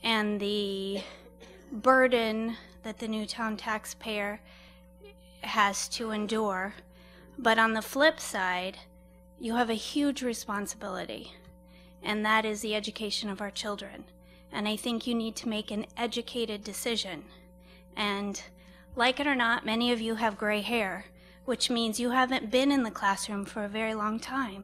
and the burden that the Newtown taxpayer has to endure. But on the flip side, you have a huge responsibility, and that is the education of our children. And I think you need to make an educated decision. And like it or not, many of you have gray hair, which means you haven't been in the classroom for a very long time.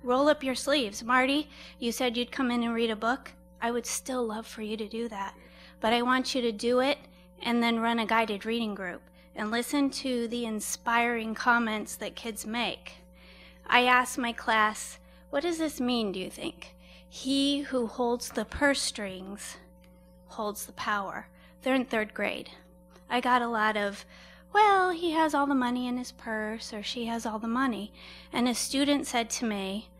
Roll up your sleeves. Marty, you said you'd come in and read a book. I would still love for you to do that. But I want you to do it and then run a guided reading group and listen to the inspiring comments that kids make. I asked my class, what does this mean, do you think? He who holds the purse strings holds the power. They're in 3rd grade. I got a lot of, well, he has all the money in his purse, or she has all the money. And a student said to me,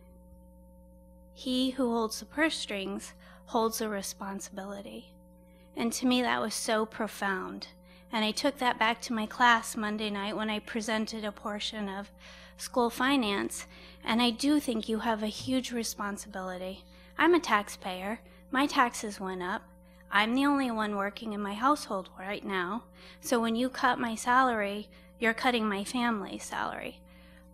he who holds the purse strings holds the responsibility. And to me, that was so profound. And I took that back to my class Monday night when I presented a portion of school finance. And I do think you have a huge responsibility. I'm a taxpayer. My taxes went up. I'm the only one working in my household right now. So when you cut my salary, you're cutting my family's salary.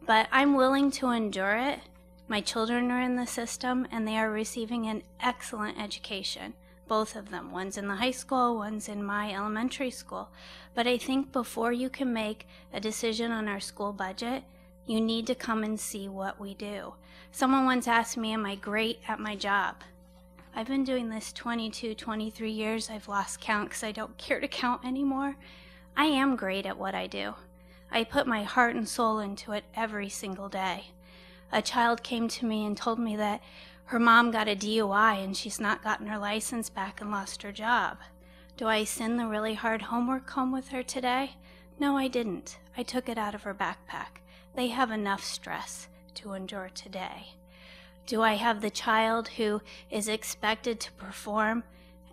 But I'm willing to endure it. My children are in the system, and they are receiving an excellent education. Both of them. One's in the high school, one's in my elementary school. But I think before you can make a decision on our school budget, you need to come and see what we do. Someone once asked me, am I great at my job? I've been doing this 22, 23 years. I've lost count because I don't care to count anymore. I am great at what I do. I put my heart and soul into it every single day. A child came to me and told me that her mom got a DUI and she's not gotten her license back and lost her job. Do I send the really hard homework home with her today? No, I didn't. I took it out of her backpack. They have enough stress to endure today. Do I have the child who is expected to perform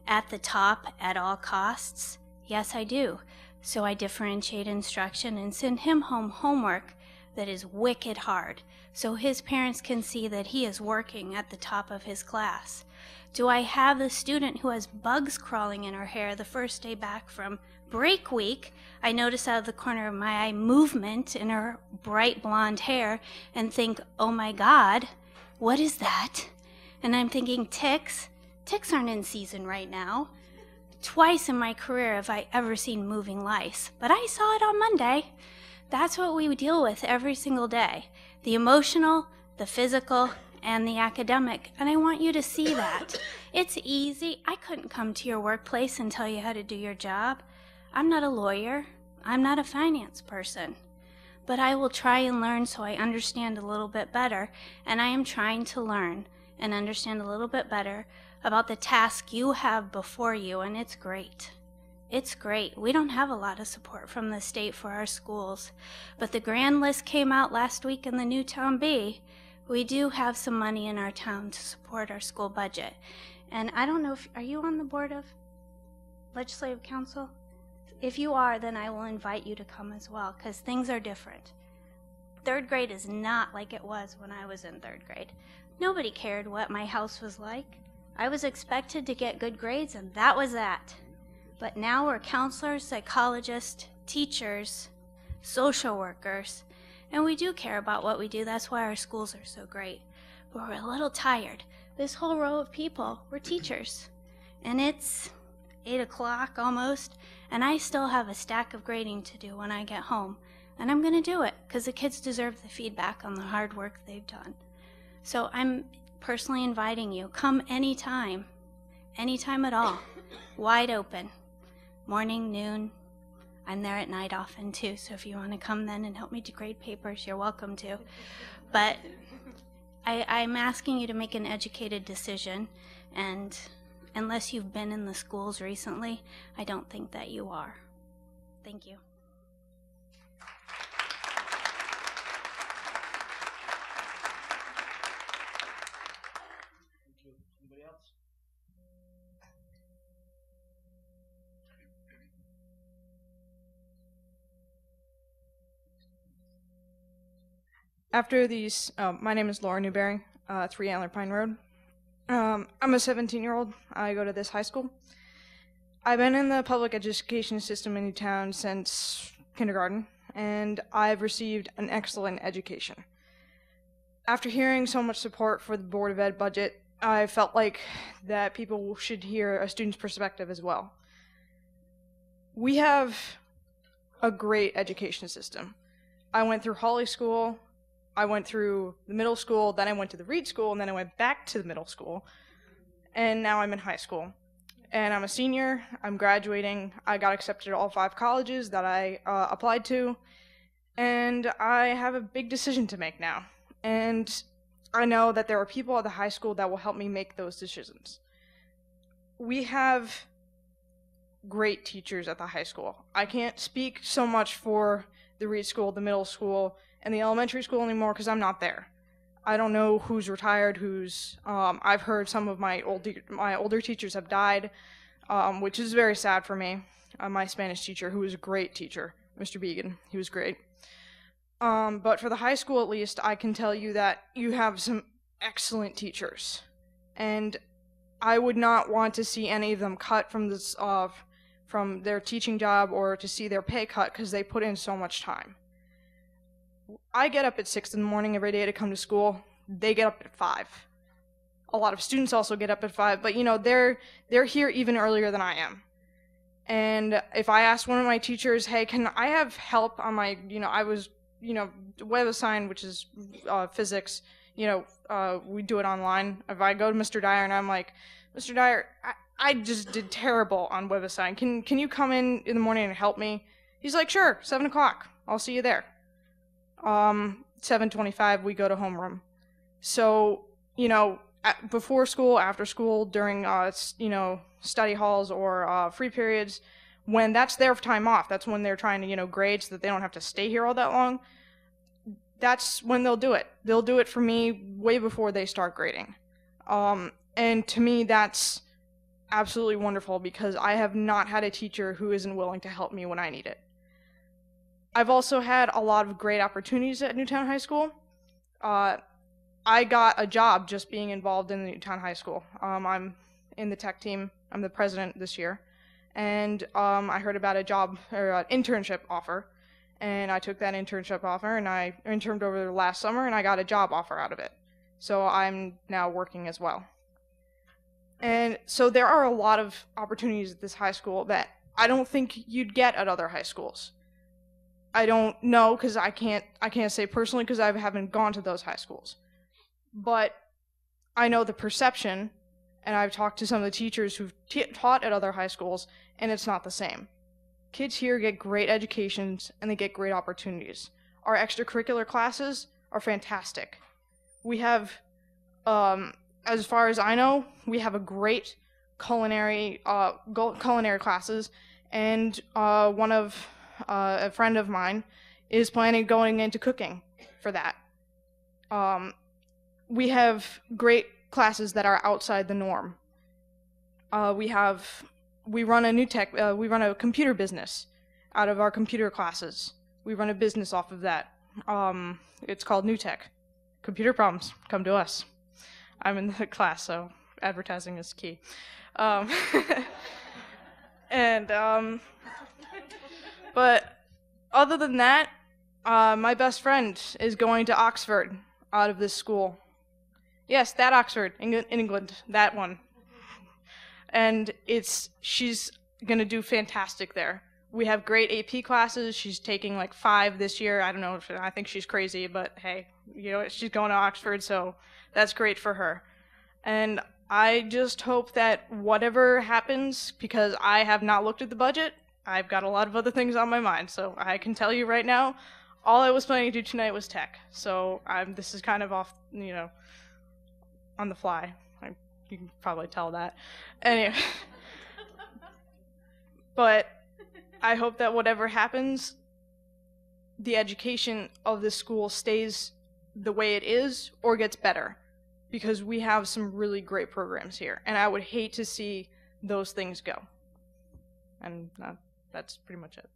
at the top at all costs? Yes, I do. So I differentiate instruction and send him home homework that is wicked hard, so his parents can see that he is working at the top of his class. Do I have the student who has bugs crawling in her hair the first day back from break week? I notice out of the corner of my eye movement in her bright blonde hair and think, oh my God, what is that? And I'm thinking, ticks? Ticks aren't in season right now. Twice in my career have I ever seen moving lice, but I saw it on Monday. That's what we deal with every single day. The emotional, the physical, and the academic. And I want you to see that. It's easy. I couldn't come to your workplace and tell you how to do your job. I'm not a lawyer. I'm not a finance person. But I will try and learn so I understand a little bit better. And I am trying to learn and understand a little bit better about the task you have before you, and it's great. It's great. We don't have a lot of support from the state for our schools, but the grand list came out last week in the Newtown Bee. We do have some money in our town to support our school budget. And I don't know if, are you on the board of Legislative Council? If you are, then I will invite you to come as well, because things are different. 3rd grade is not like it was when I was in 3rd grade. Nobody cared what my house was like. I was expected to get good grades, and that was that. But now we're counselors, psychologists, teachers, social workers, and we do care about what we do. That's why our schools are so great. But we're a little tired. This whole row of people, we're teachers. And it's 8 o'clock almost, and I still have a stack of grading to do when I get home. And I'm going to do it because the kids deserve the feedback on the hard work they've done. So I'm personally inviting you. Come anytime at all, wide open. Morning, noon. I'm there at night often too, so if you want to come then and help me to grade papers, you're welcome to. But I'm asking you to make an educated decision, and unless you've been in the schools recently, I don't think that you are. Thank you. Anybody else? After these, my name is Laura Newberry, 3 Antler Pine Road. I'm a 17-year-old. I go to this high school. I've been in the public education system in Newtown since kindergarten, and I've received an excellent education. After hearing so much support for the Board of Ed budget, I felt like that people should hear a student's perspective as well. We have a great education system. I went through Holly School, I went through the middle school, then I went to the Reed School, and then I went back to the middle school, and now I'm in high school. And I'm a senior, I'm graduating, I got accepted at all 5 colleges that I applied to, and I have a big decision to make now. And I know that there are people at the high school that will help me make those decisions. We have great teachers at the high school. I can't speak so much for the Reed School, the middle school, and the elementary school anymore because I'm not there. I don't know who's retired, who's, I've heard some of my older teachers have died, which is very sad for me. My Spanish teacher, who was a great teacher, Mr. Began, he was great. But for the high school, at least, I can tell you that you have some excellent teachers. And I would not want to see any of them cut from this, from their teaching job or to see their pay cut because they put in so much time. I get up at 6 in the morning every day to come to school. They get up at 5. A lot of students also get up at 5, but you know, they're here even earlier than I am. And if I asked one of my teachers, hey, can I have help on my, I was, web assign, which is physics, we do it online. If I go to Mr. Dyer and I'm like, Mr. Dyer, I just did terrible on web assign. Can you come in the morning and help me? He's like, sure, 7 o'clock. I'll see you there. 7:25, we go to homeroom. So, before school, after school, during, study halls or free periods, when that's their time off, that's when they're trying to, grade so that they don't have to stay here all that long, that's when they'll do it. They'll do it for me way before they start grading. And to me, that's absolutely wonderful because I have not had a teacher who isn't willing to help me when I need it. I've also had a lot of great opportunities at Newtown High School. I got a job just being involved in the Newtown High School. I'm in the tech team. I'm the president this year. And I heard about a job, or an internship offer, and I took that internship offer, and I interned over the last summer, and I got a job offer out of it. So I'm now working as well. And so there are a lot of opportunities at this high school that I don't think you'd get at other high schools. I don't know because I can't say personally because I haven't gone to those high schools. But I know the perception, and I've talked to some of the teachers who've taught at other high schools, and it's not the same. Kids here get great educations and they get great opportunities. Our extracurricular classes are fantastic. We have, as far as I know, we have a great culinary classes, and a friend of mine is planning going into cooking for that. We have great classes that are outside the norm. We run a computer business out of our computer classes. We run a business off of that. It's called New Tech. Computer problems, come to us. I'm in the class, so advertising is key. But other than that, my best friend is going to Oxford out of this school. Yes, that Oxford, in England, that one. And she's gonna do fantastic there. We have great AP classes. She's taking like 5 this year. I don't know I think she's crazy, but hey, she's going to Oxford, so that's great for her. And I just hope that whatever happens, because I have not looked at the budget, I've got a lot of other things on my mind, so I can tell you right now, all I was planning to do tonight was tech. So this is kind of off, on the fly. You can probably tell that. Anyway. But I hope that whatever happens, the education of this school stays the way it is or gets better, because we have some really great programs here, and I would hate to see those things go. And that's pretty much it.